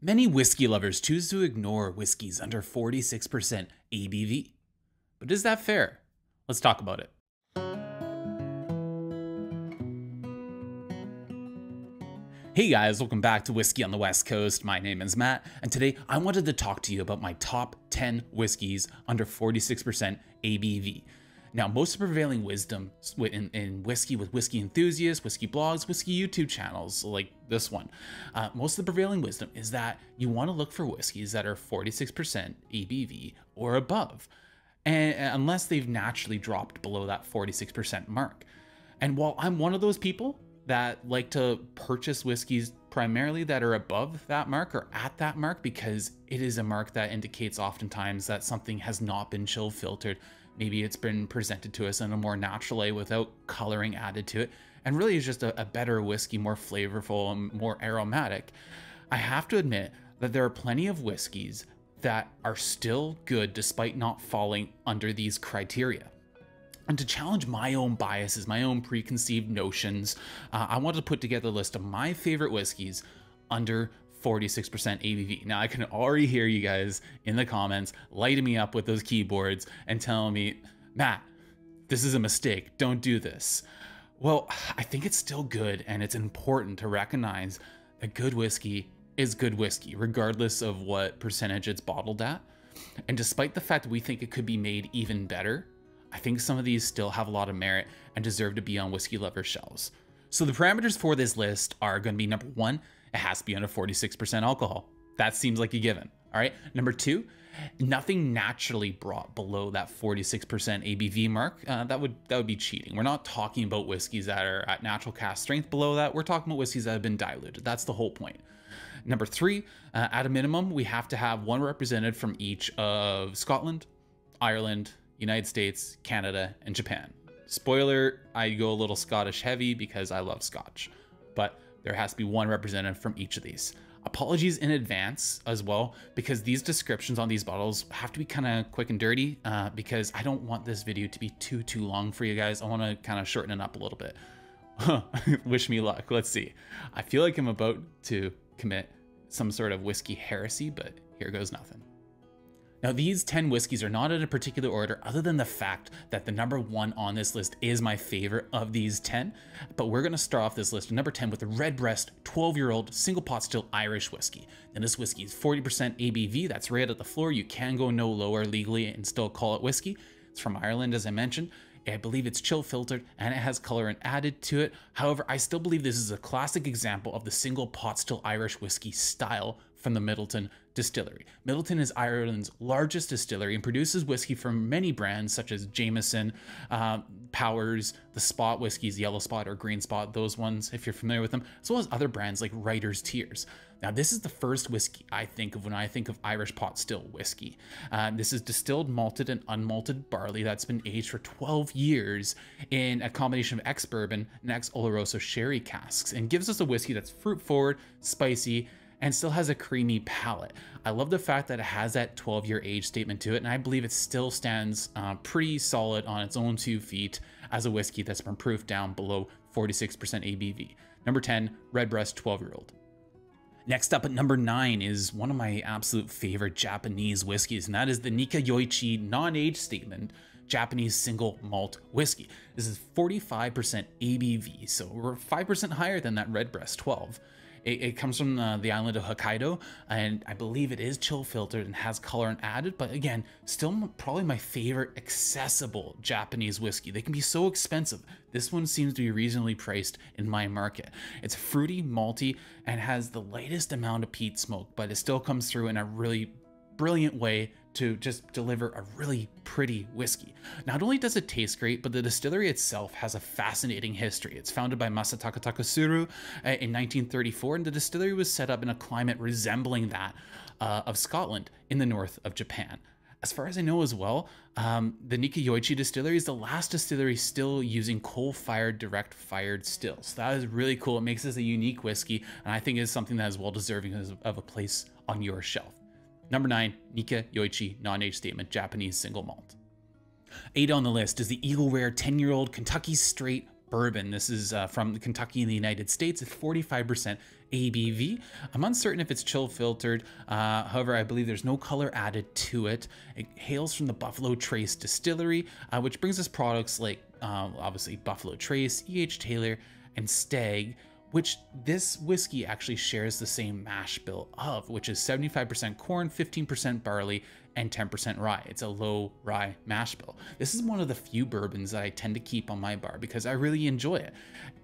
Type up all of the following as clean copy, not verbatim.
Many whiskey lovers choose to ignore whiskeys under 46% ABV. But is that fair? Let's talk about it. Hey guys, welcome back to Whiskey on the West Coast. My name is Matt, and today I wanted to talk to you about my top 10 whiskeys under 46% ABV. Now, most of the prevailing wisdom in whiskey with whiskey enthusiasts, whiskey blogs, whiskey YouTube channels like this one, most of the prevailing wisdom is that you want to look for whiskeys that are 46% ABV or above, and unless they've naturally dropped below that 46% mark. And while I'm one of those people that like to purchase whiskeys primarily that are above that mark or at that mark, because it is a mark that indicates oftentimes that something has not been chill filtered. Maybe it's been presented to us in a more natural way without coloring added to it, and really is just a better whiskey, more flavorful and more aromatic. I have to admit that there are plenty of whiskeys that are still good despite not falling under these criteria. And to challenge my own biases, my own preconceived notions, I wanted to put together a list of my favorite whiskeys under 46% ABV. Now, I can already hear you guys in the comments lighting me up with those keyboards and telling me, Matt, this is a mistake. Don't do this. Well, I think it's still good, and it's important to recognize that good whiskey is good whiskey, regardless of what percentage it's bottled at. And despite the fact that we think it could be made even better, I think some of these still have a lot of merit and deserve to be on whiskey lovers' shelves. So the parameters for this list are going to be: number one, it has to be under 46% alcohol. That seems like a given. All right. Number two, nothing naturally brought below that 46% ABV mark. That would be cheating. We're not talking about whiskeys that are at natural cask strength below that. We're talking about whiskeys that have been diluted. That's the whole point. Number three, at a minimum, we have to have one representative from each of Scotland, Ireland, United States, Canada, and Japan. Spoiler, I go a little Scottish heavy because I love Scotch, but there has to be one representative from each of these. Apologies in advance as well, because these descriptions on these bottles have to be kind of quick and dirty, because I don't want this video to be too long for you guys. I want to kind of shorten it up a little bit. Wish me luck. Let's see. I feel like I'm about to commit some sort of whiskey heresy, but here goes nothing. Now, these 10 whiskeys are not in a particular order other than the fact that the number one on this list is my favorite of these 10, but we're going to start off this list at number 10 with the Redbreast 12-year-old single pot still Irish whiskey. And this whiskey is 40% ABV. That's right at the floor. You can go no lower legally and still call it whiskey. It's from Ireland, as I mentioned. I believe it's chill filtered and it has colorant added to it. However, I still believe this is a classic example of the single pot still Irish whiskey style from the Midleton distillery. Midleton is Ireland's largest distillery and produces whiskey from many brands such as Jameson, Powers, the Spot whiskeys, Yellow Spot or Green Spot, those ones if you're familiar with them, as well as other brands like Writer's Tears. Now, this is the first whiskey I think of when I think of Irish pot still whiskey. This is distilled, malted, and unmalted barley that's been aged for 12 years in a combination of ex-bourbon and ex-Oloroso sherry casks, and gives us a whiskey that's fruit-forward, spicy, and still has a creamy palate. I love the fact that it has that 12-year age statement to it, and I believe it still stands pretty solid on its own 2 feet as a whiskey that's been proofed down below 46% ABV. Number 10, Redbreast 12-year-old. Next up at number 9 is one of my absolute favorite Japanese whiskeys, and that is the Nika Yoi non-age statement Japanese single malt whiskey. This is 45% ABV, so we're 5% higher than that Redbreast 12. It comes from the island of Hokkaido, and I believe it is chill filtered and has colorant added, but again, still probably my favorite accessible Japanese whiskey. They can be so expensive. This one seems to be reasonably priced in my market. It's fruity, malty, and has the lightest amount of peat smoke, but it still comes through in a really brilliant way to just deliver a really pretty whiskey. Not only does it taste great, but the distillery itself has a fascinating history. It's founded by Masataka Takasuru in 1934, and the distillery was set up in a climate resembling that of Scotland in the north of Japan. As far as I know as well, the Nika Yoi distillery is the last distillery still using coal-fired, direct-fired stills. So that is really cool. It makes this a unique whiskey, and I think it's something that is well deserving of a place on your shelf. Number 9, Nika Yoi non-age statement Japanese single malt. 8 on the list is the Eagle Rare 10-year-old Kentucky Straight Bourbon. This is from Kentucky in the United States. It's 45% ABV. I'm uncertain if it's chill filtered. However, I believe there's no color added to it. It hails from the Buffalo Trace distillery, which brings us products like obviously Buffalo Trace, E.H. Taylor, and Stag, which this whiskey actually shares the same mash bill of, which is 75% corn, 15% barley, and 10% rye. It's a low rye mash bill. This is one of the few bourbons that I tend to keep on my bar because I really enjoy it.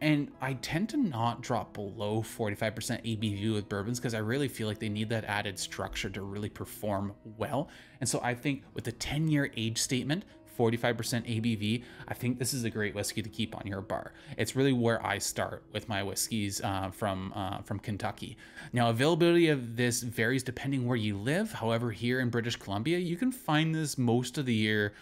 And I tend to not drop below 45% ABV with bourbons because I really feel like they need that added structure to really perform well. And so I think with the 10-year age statement, 45% ABV, I think this is a great whiskey to keep on your bar. It's really where I start with my whiskeys from Kentucky. Now, availability of this varies depending where you live. However, here in British Columbia, you can find this most of the year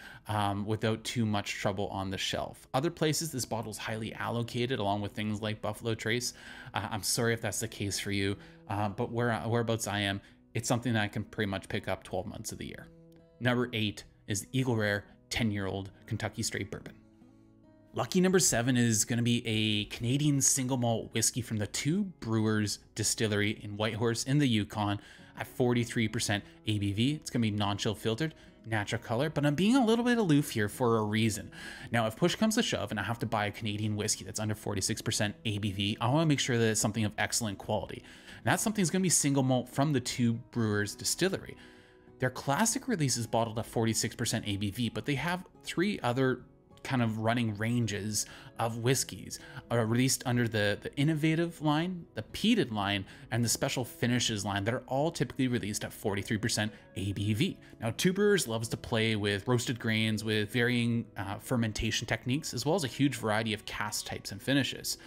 without too much trouble on the shelf. Other places, this bottle is highly allocated along with things like Buffalo Trace. I'm sorry if that's the case for you, but whereabouts I am, it's something that I can pretty much pick up 12 months of the year. Number 8 is the Eagle Rare 10-year-old Kentucky Straight Bourbon. Lucky number 7 is going to be a Canadian single malt whiskey from the Two Brewers distillery in Whitehorse in the Yukon at 43% ABV. It's going to be non-chill filtered, natural color, but I'm being a little bit aloof here for a reason. Now, if push comes to shove and I have to buy a Canadian whiskey that's under 46% ABV, I want to make sure that it's something of excellent quality. And that something is going to be single malt from the Two Brewers distillery. Their classic release is bottled at 46% ABV, but they have 3 other kind of running ranges of whiskeys released under the innovative line, the peated line, and the special finishes line that are all typically released at 43% ABV. Now, Two Brewers loves to play with roasted grains with varying fermentation techniques, as well as a huge variety of cask types and finishes.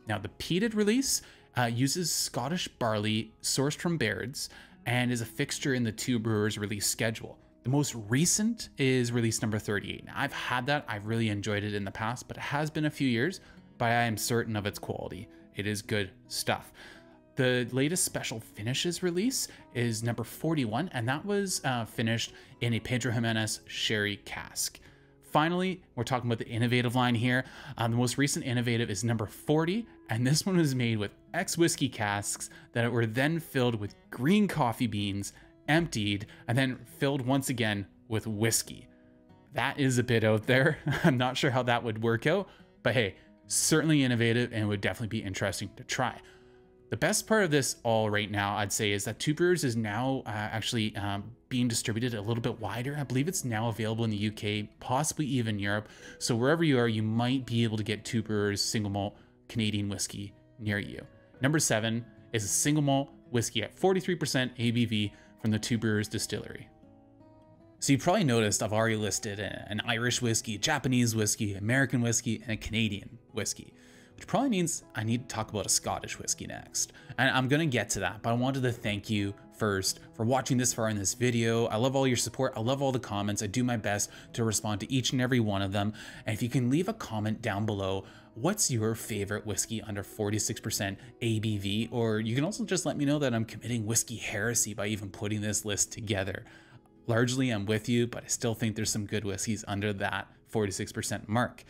Now, the peated release uses Scottish barley sourced from Baird's and is a fixture in the Two Brewers release schedule. The most recent is release number 38. Now, I've had that, I've really enjoyed it in the past, but it has been a few years, but I am certain of its quality. It is good stuff. The latest special finishes release is number 41, and that was finished in a Pedro Jimenez sherry cask. Finally, we're talking about the innovative line here. The most recent innovative is number 40, and this one was made with ex-whiskey casks that were then filled with green coffee beans, emptied, and then filled once again with whiskey. That is a bit out there. I'm not sure how that would work out, but hey, certainly innovative and would definitely be interesting to try. The best part of this all right now, I'd say, is that Two Brewers is now actually being distributed a little bit wider. I believe it's now available in the UK, possibly even Europe. So wherever you are, you might be able to get Two Brewers single malt Canadian whiskey near you. Number 7 is a single malt whiskey at 43% ABV from the Two Brewers distillery. So you probably noticed I've already listed an Irish whiskey, Japanese whiskey, American whiskey, and a Canadian whiskey, which probably means I need to talk about a Scottish whiskey next. And I'm gonna get to that, but I wanted to thank you first for watching this far in this video. I love all your support. I love all the comments. I do my best to respond to each and every one of them. And if you can leave a comment down below, what's your favorite whiskey under 46% ABV? Or you can also just let me know that I'm committing whiskey heresy by even putting this list together. Largely, I'm with you, but I still think there's some good whiskeys under that 46% mark.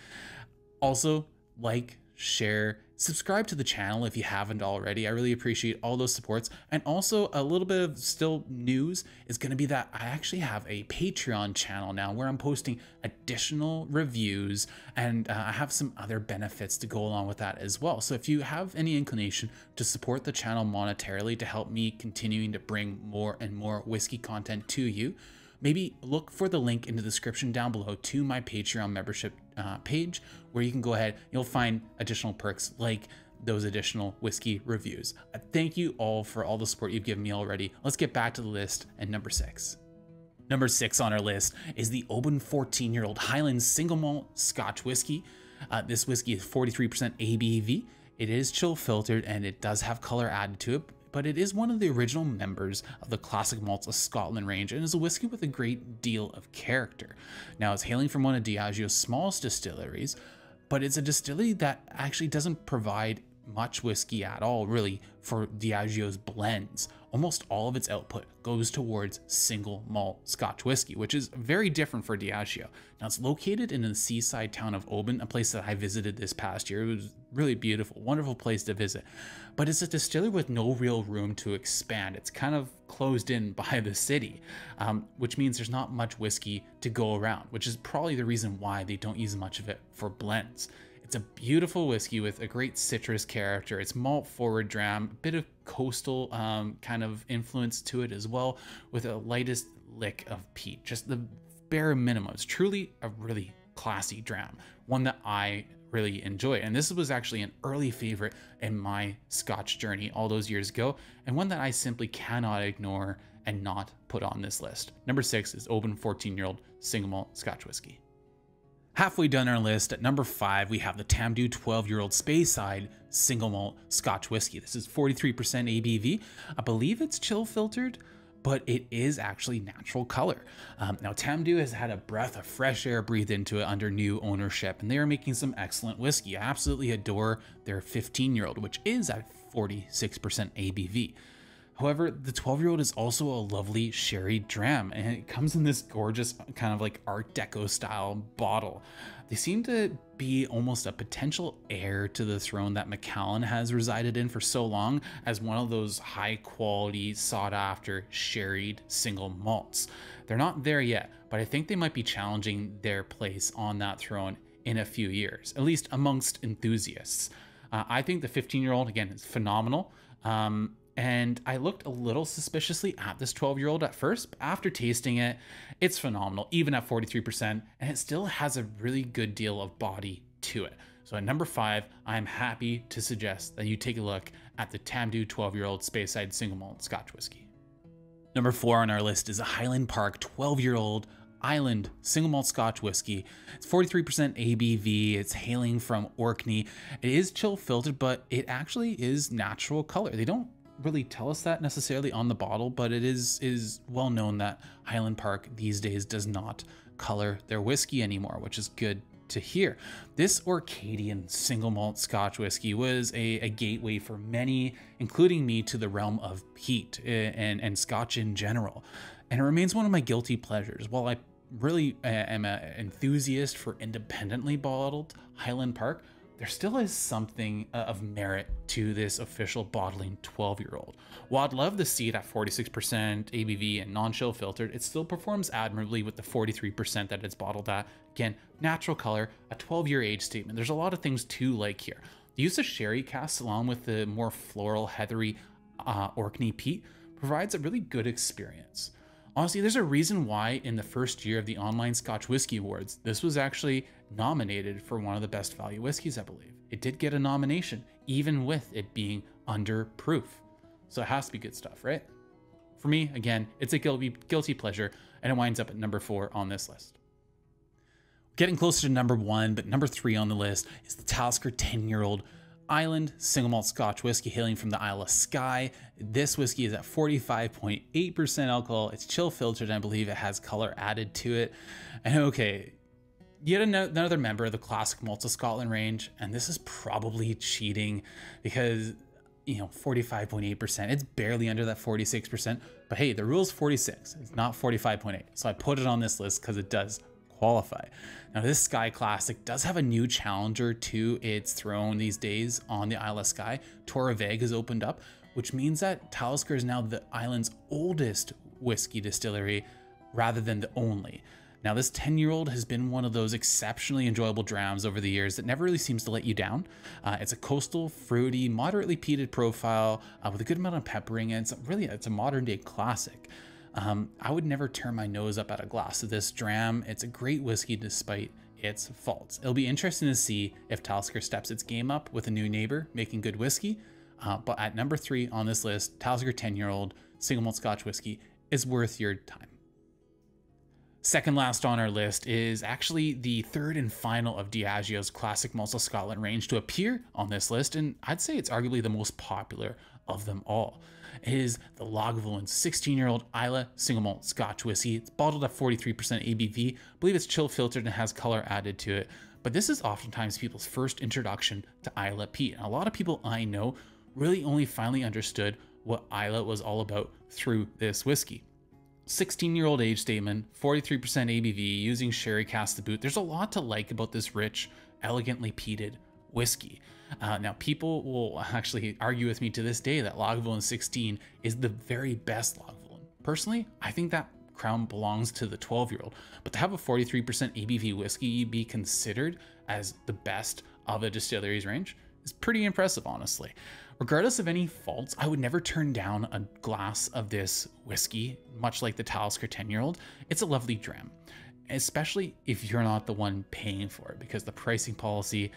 Also, like, share, subscribe to the channel if you haven't already. I really appreciate all those supports. And also a little bit of still news is going to be that I actually have a Patreon channel now where I'm posting additional reviews, and I have some other benefits to go along with that as well. So if you have any inclination to support the channel monetarily to help me continuing to bring more and more whiskey content to you, maybe look for the link in the description down below to my Patreon membership page, where you can go ahead, you'll find additional perks like those additional whiskey reviews. Thank you all for all the support you've given me already. Let's get back to the list and number 6. Number 6 on our list is the Oben 14-year-old Highland single malt Scotch whiskey. This whiskey is 43% ABV. It is chill filtered and it does have color added to it, but it is one of the original members of the Classic Malts of Scotland range and is a whiskey with a great deal of character. Now, it's hailing from one of Diageo's smallest distilleries, but it's a distillery that actually doesn't provide much whiskey at all, really, for Diageo's blends. Almost all of its output goes towards single malt Scotch whiskey, which is very different for Diageo. Now, it's located in the seaside town of Oben, a place that I visited this past year. It was really beautiful, wonderful place to visit. But it's a distillery with no real room to expand. It's kind of closed in by the city, which means there's not much whiskey to go around, which is probably the reason why they don't use much of it for blends. It's a beautiful whiskey with a great citrus character. It's malt forward dram, a bit of coastal kind of influence to it as well, with a lightest lick of peat, just the bare minimum. It's truly a really classy dram, one that I really enjoy. And this was actually an early favorite in my Scotch journey all those years ago, and one that I simply cannot ignore and not put on this list. Number 6 is Oben 14-year-old single malt Scotch whiskey. Halfway done our list, at number 5, we have the TAMU 12-year-old Speyside single malt Scotch whiskey. This is 43% ABV. I believe it's chill filtered, but it is actually natural color. Now, TAMU has had a breath of fresh air breathed into it under new ownership, and they are making some excellent whiskey. I absolutely adore their 15-year-old, which is at 46% ABV. However, the 12-year-old is also a lovely sherry dram, and it comes in this gorgeous kind of like Art Deco style bottle. They seem to be almost a potential heir to the throne that Macallan has resided in for so long as one of those high quality, sought after sherried single malts. They're not there yet, but I think they might be challenging their place on that throne in a few years, at least amongst enthusiasts. I think the 15-year-old, again, is phenomenal. And I looked a little suspiciously at this 12-year-old at first, but after tasting it, it's phenomenal, even at 43%, and it still has a really good deal of body to it. So at number 5, I'm happy to suggest that you take a look at the TAMU 12-year-old Speyside single malt Scotch whiskey. Number 4 on our list is a Highland Park 12-year-old Island single malt Scotch whiskey. It's 43% ABV. It's hailing from Orkney. It is chill filtered, but it actually is natural color. They don't really tell us that necessarily on the bottle, but it is well known that Highland Park these days does not color their whiskey anymore, which is good to hear. This Orcadian single malt Scotch whiskey was a gateway for many, including me, to the realm of peat and Scotch in general, and it remains one of my guilty pleasures. While I really am an enthusiast for independently bottled Highland Park, there still is something of merit to this official bottling 12-year-old. While I'd love to see it at 46% ABV and non-chill filtered, it still performs admirably with the 43% that it's bottled at. Again, natural color, a 12-year age statement. There's a lot of things to like here. The use of sherry casks along with the more floral, heathery Orkney peat provides a really good experience. Honestly, there's a reason why in the first year of the online Scotch Whisky Awards, this was actually nominated for one of the best value whiskeys, I believe. It did get a nomination, even with it being under proof. So it has to be good stuff, right? For me, again, it's a guilty pleasure, and it winds up at number 4 on this list. Getting closer to number 1, but number 3 on the list is the Talisker 10-year-old Island single malt Scotch whiskey hailing from the Isle of Skye. This whiskey is at 45.8% alcohol. It's chill filtered, and I believe it has color added to it. And okay, yet another member of the classic malts of Scotland range, and this is probably cheating because, you know, 45.8%, it's barely under that 46%, but hey, the rule's 46, it's not 45.8. So I put it on this list because it does qualify. Now, this Skye Classic does have a new challenger to its throne these days on the Isle of Skye. Torreveg has opened up, which means that Talisker is now the island's oldest whiskey distillery rather than the only. Now, this 10-year-old has been one of those exceptionally enjoyable drams over the years that never really seems to let you down. It's a coastal, fruity, moderately peated profile with a good amount of peppering, and it's a modern day classic. I would never turn my nose up at a glass of this dram. It's a great whiskey despite its faults. It'll be interesting to see if Talisker steps its game up with a new neighbor making good whiskey. But at number 3 on this list, Talisker 10-year-old single malt Scotch whiskey is worth your time. Second last on our list is actually the third and final of Diageo's classic malts of Scotland range to appear on this list, and I'd say it's arguably the most popular of them all. It is the Lagavulin 16-year-old Islay single malt Scotch whiskey. It's bottled at 43% ABV. I believe it's chill filtered and has color added to it. but this is oftentimes people's first introduction to Islay peat. And a lot of people I know really only finally understood what Islay was all about through this whiskey. 16-year-old age statement, 43% ABV, using sherry cask to boot. There's a lot to like about this rich, elegantly peated whiskey. Now, people will actually argue with me to this day that Lagavulin 16 is the very best Lagavulin. Personally, I think that crown belongs to the 12-year-old, but to have a 43% ABV whiskey be considered as the best of a distillery's range is pretty impressive, honestly. Regardless of any faults, I would never turn down a glass of this whiskey, much like the Talisker 10-year-old. It's a lovely dram, especially if you're not the one paying for it, because the pricing policy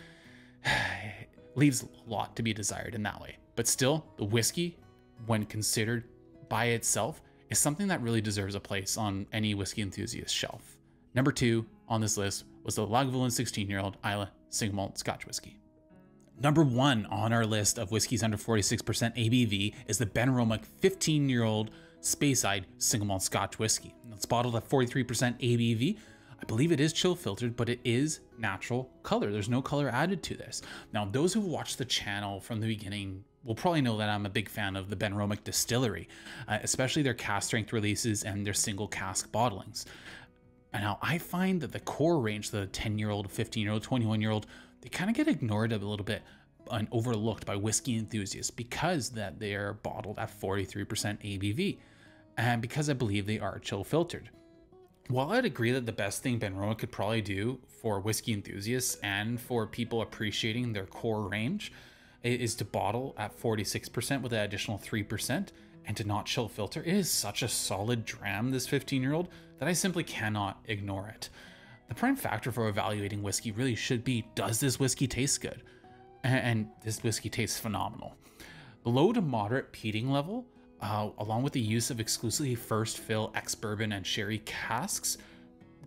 leaves a lot to be desired in that way. But still, the whiskey, when considered by itself, is something that really deserves a place on any whiskey enthusiast shelf. Number 2 on this list was the Lagavulin 16-year-old Islay single malt Scotch whiskey. Number 1 on our list of whiskeys under 46% ABV is the Benroic 15-year-old Speyside single malt Scotch whiskey. It's bottled at 43% ABV. I believe it is chill filtered, but it is natural color. There's no color added to this. Now, those who've watched the channel from the beginning will probably know that I'm a big fan of the Benroic distillery, especially their cask strength releases and their single cask bottlings. And now I find that the core range, the 10-year-old, 15-year-old, 21-year-old, they kind of get ignored a little bit and overlooked by whiskey enthusiasts because that they are bottled at 43% ABV, and because I believe they are chill filtered. While I'd agree that the best thing Benroic could probably do for whiskey enthusiasts and for people appreciating their core range is to bottle at 46% with an additional 3% and to not chill filter, it is such a solid dram, this 15-year-old, that I simply cannot ignore it. The prime factor for evaluating whiskey really should be, does this whiskey taste good? And this whiskey tastes phenomenal. The low to moderate peating level, along with the use of exclusively first fill ex-bourbon and sherry casks,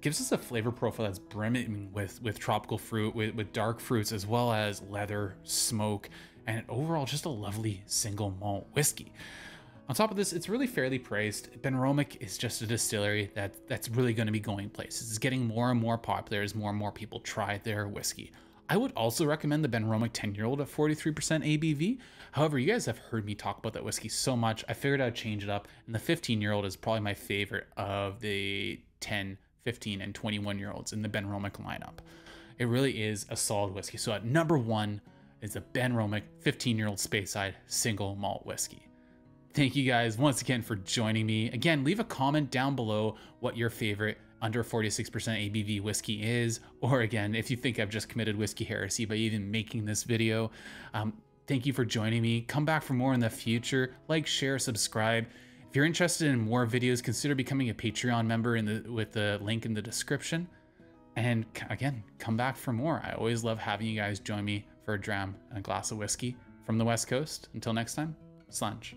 gives us a flavor profile that's brimming with tropical fruit, with dark fruits, as well as leather, smoke, and overall just a lovely single malt whiskey. On top of this, it's really fairly priced. Benroic is just a distillery that's really going to be going places. It's getting more and more popular as more and more people try their whiskey. I would also recommend the Benroic 10-year-old at 43% ABV. However, you guys have heard me talk about that whiskey so much, I figured I'd change it up. And the 15-year-old is probably my favorite of the 10, 15, and 21-year-olds in the Benroic lineup. It really is a solid whiskey. So at number 1 is the Benroic 15-year-old Speyside single malt whiskey. Thank you guys once again for joining me. Again, leave a comment down below what your favorite under 46% ABV whiskey is, or again, if you think I've just committed whiskey heresy by even making this video. Thank you for joining me. Come back for more in the future. Like, share, subscribe. If you're interested in more videos, consider becoming a Patreon member with the link in the description. And again, come back for more. I always love having you guys join me for a dram and a glass of whiskey from the West Coast. Until next time, slàinte.